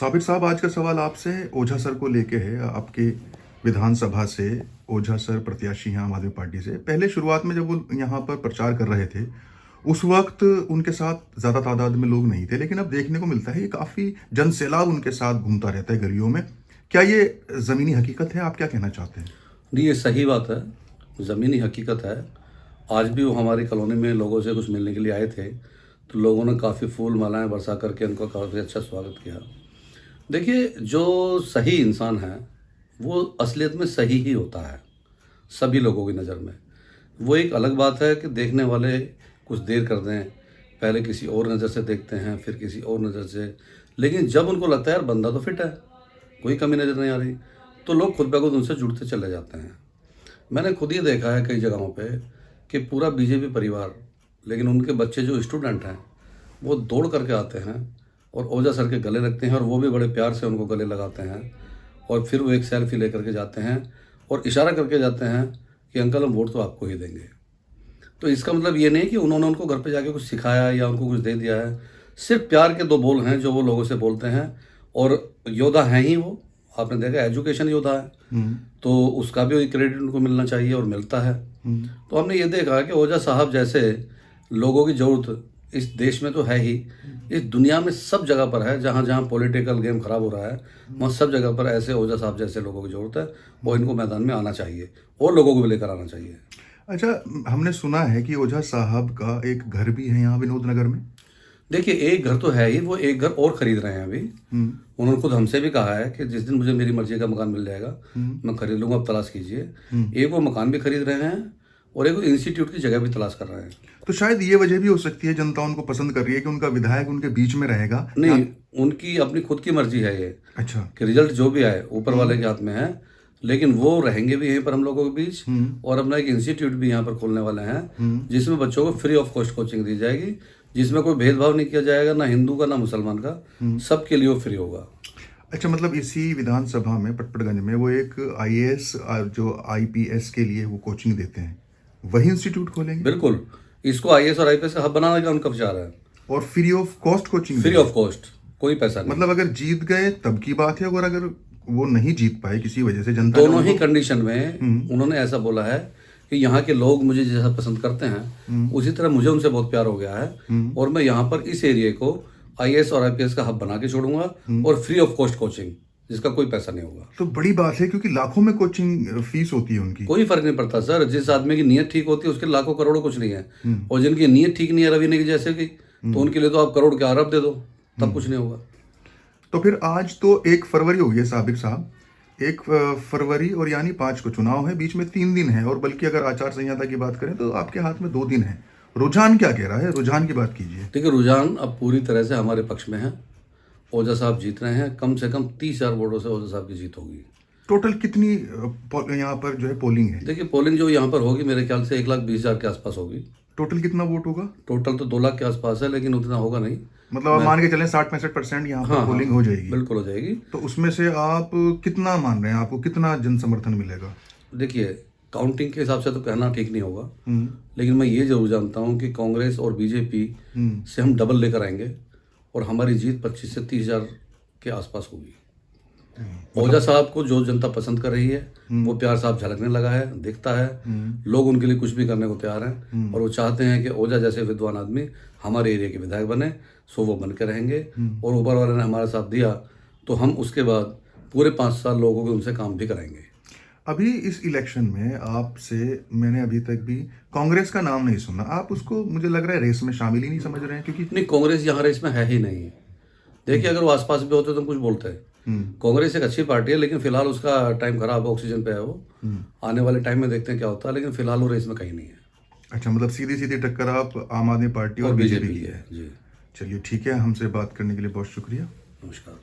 साबिर साहब, आज का सवाल आपसे ओझा सर को लेके है। आपके विधानसभा से ओझा सर प्रत्याशी हैं आम आदमी पार्टी से। पहले शुरुआत में जब वो यहाँ पर प्रचार कर रहे थे, उस वक्त उनके साथ ज़्यादा तादाद में लोग नहीं थे, लेकिन अब देखने को मिलता है ये काफ़ी जनसैलाब उनके साथ घूमता रहता है गलियों में। क्या ये ज़मीनी हकीकत है? आप क्या कहना चाहते हैं? नहीं, ये सही बात है, ज़मीनी हकीकत है। आज भी वो हमारी कॉलोनी में लोगों से कुछ मिलने के लिए आए थे, तो लोगों ने काफ़ी फूल मालाएँ बरसा करके उनका काफ़ी अच्छा स्वागत किया। देखिए, जो सही इंसान है, वो असलियत में सही ही होता है, सभी लोगों की नज़र में। वो एक अलग बात है कि देखने वाले कुछ देर कर दें, पहले किसी और नज़र से देखते हैं, फिर किसी और नज़र से, लेकिन जब उनको लगता है यार बंदा तो फिट है, कोई कमी नज़र नहीं आ रही, तो लोग खुद ब खुद उनसे जुड़ते चले जाते हैं। मैंने खुद ये देखा है कई जगहों पे कि पूरा बीजेपी परिवार, लेकिन उनके बच्चे जो स्टूडेंट हैं, वो दौड़ करके आते हैं और ओझा सर के गले लगते हैं और वो भी बड़े प्यार से उनको गले लगाते हैं और फिर वो एक सेल्फी लेकर के जाते हैं और इशारा करके जाते हैं कि अंकल हम वोट तो आपको ही देंगे। तो इसका मतलब ये नहीं कि उन्होंने उनको घर पे जाके कुछ सिखाया या उनको कुछ दे दिया है। सिर्फ प्यार के दो बोल हैं जो वो लोगों से बोलते हैं और योद्धा हैं ही वो। आपने देखा एजुकेशन योद्धा है, तो उसका भी क्रेडिट उनको मिलना चाहिए और मिलता है। तो हमने ये देखा कि ओझा साहब जैसे लोगों की ज़रूरत इस देश में तो है ही, इस दुनिया में सब जगह पर है। जहाँ जहाँ पॉलिटिकल गेम खराब हो रहा है, वहाँ सब जगह पर ऐसे ओझा साहब जैसे लोगों की ज़रूरत है और इनको मैदान में आना चाहिए और लोगों को भी लेकर आना चाहिए। अच्छा, हमने सुना है कि ओझा साहब का एक घर भी है यहाँ विनोद नगर में। देखिए, एक घर तो है ही, वो एक घर और खरीद रहे हैं अभी। उन्होंने खुद हमसे भी कहा है कि जिस दिन मुझे मेरी मर्जी का मकान मिल जाएगा मैं खरीद लूंगा, आप तलाश कीजिए। एक वो मकान भी खरीद रहे हैं और एक वो इंस्टीट्यूट की जगह भी तलाश कर रहे हैं। तो शायद ये वजह भी हो सकती है, जनता उनको पसंद कर रही है कि उनका विधायक उनके बीच में रहेगा। नहीं, उनकी अपनी खुद की मर्जी है ये अच्छा। कि रिजल्ट जो भी आए ऊपर वाले के हाथ में है, लेकिन वो रहेंगे भी यहीं पर हम लोगों के बीच और अपना एक इंस्टीट्यूट भी यहाँ पर खोलने वाले हैं जिसमें बच्चों को फ्री ऑफ कॉस्ट कोचिंग दी जाएगी, जिसमें कोई भेदभाव नहीं किया जाएगा, ना हिंदू का ना मुसलमान का, सबके लिए वो फ्री होगा। अच्छा, मतलब इसी विधानसभा में पटपड़गंज में वो एक आईएएस जो आईपीएस के लिए वो कोचिंग देते हैं, वही इंस्टीट्यूट खोलेंगे? बिल्कुल, इसको आईएएस और आईपीएस का हब बनाने का उनका विचार है। और free of cost coaching? Free of cost, कोई पैसा नहीं। मतलब अगर जीत गए तब की बात है, और अगर वो नहीं जीत पाए किसी वजह से, जनता दोनों ही कंडीशन में उन्होंने ऐसा बोला है कि यहाँ के लोग मुझे जैसा पसंद करते हैं उसी तरह मुझे उनसे बहुत प्यार हो गया है और मैं यहाँ पर इस एरिया को आईएएस और आईपीएस का हब बना के छोड़ूंगा और फ्री ऑफ कॉस्ट कोचिंग, जिसका कोई पैसा नहीं होगा। तो बड़ी बात है, क्योंकि लाखों में कोचिंग फीस होती है उनकी। कोई फर्क नहीं पड़ता सर, जिस आदमी की नीयत ठीक होती है उसके लाखों करोड़ों कुछ नहीं है, और जिनकी नीयत ठीक नहीं है रवि ने की जैसे की, तो उनके लिए तो आप करोड़ के अरब दे दो तब कुछ नहीं होगा। तो फिर आज तो 1 फरवरी हो गई है साबिर साहब, 1 फरवरी और यानी 5 को चुनाव है, बीच में 3 दिन है, और बल्कि अगर आचार संहिता की बात करें तो आपके हाथ में 2 दिन है। रुझान क्या कह रहा है? रुझान की बात कीजिए। देखिए, रुझान अब पूरी तरह से हमारे पक्ष में है। ओझा साहब जीत रहे हैं, कम से कम 30,000 वोटों से ओझा साहब की जीत होगी। टोटल कितनी यहाँ पर जो है पोलिंग है? देखिए, पोलिंग जो यहाँ पर होगी मेरे ख्याल से 1,20,000 के आसपास होगी। टोटल कितना वोट होगा? टोटल तो 2 लाख के आसपास है, लेकिन उतना होगा नहीं। मतलब आप मान के चलें 60-65% यहाँ पर पोलिंग हो जाएगी। बिल्कुल हो जाएगी। तो उसमें से आप कितना मान रहे हैं, आपको कितना जन समर्थन मिलेगा? देखिए, काउंटिंग के हिसाब से तो कहना ठीक नहीं होगा, लेकिन मैं ये जरूर जानता हूँ कि कांग्रेस और बीजेपी से हम डबल लेकर आएंगे और हमारी जीत 25 से 30,000 के आसपास होगी। ओझा साहब को जो जनता पसंद कर रही है वो प्यार साहब झलकने लगा है, दिखता है। लोग उनके लिए कुछ भी करने को तैयार हैं और वो चाहते हैं कि ओझा जैसे विद्वान आदमी हमारे एरिया के विधायक बने, सो वो बन के रहेंगे। और ऊपर वाले ने हमारा साथ दिया तो हम उसके बाद पूरे 5 साल लोगों के उनसे काम भी कराएंगे। अभी इस इलेक्शन में आपसे मैंने अभी तक भी कांग्रेस का नाम नहीं सुना। आप उसको मुझे लग रहा है रेस में शामिल ही नहीं समझ रहे हैं, क्योंकि नहीं, कांग्रेस यहाँ रेस में है ही नहीं। देखिए, अगर वो आसपास भी होते तो हम कुछ बोलते हैं। कांग्रेस एक अच्छी पार्टी है, लेकिन फिलहाल उसका टाइम खराब है, ऑक्सीजन पे है वो। आने वाले टाइम में देखते हैं क्या होता है, लेकिन फिलहाल वो रेस में कहीं नहीं है। अच्छा, मतलब सीधी सीधी टक्कर आप आम आदमी पार्टी और बीजेपी की है? जी। चलिए ठीक है, हमसे बात करने के लिए बहुत शुक्रिया। नमस्कार।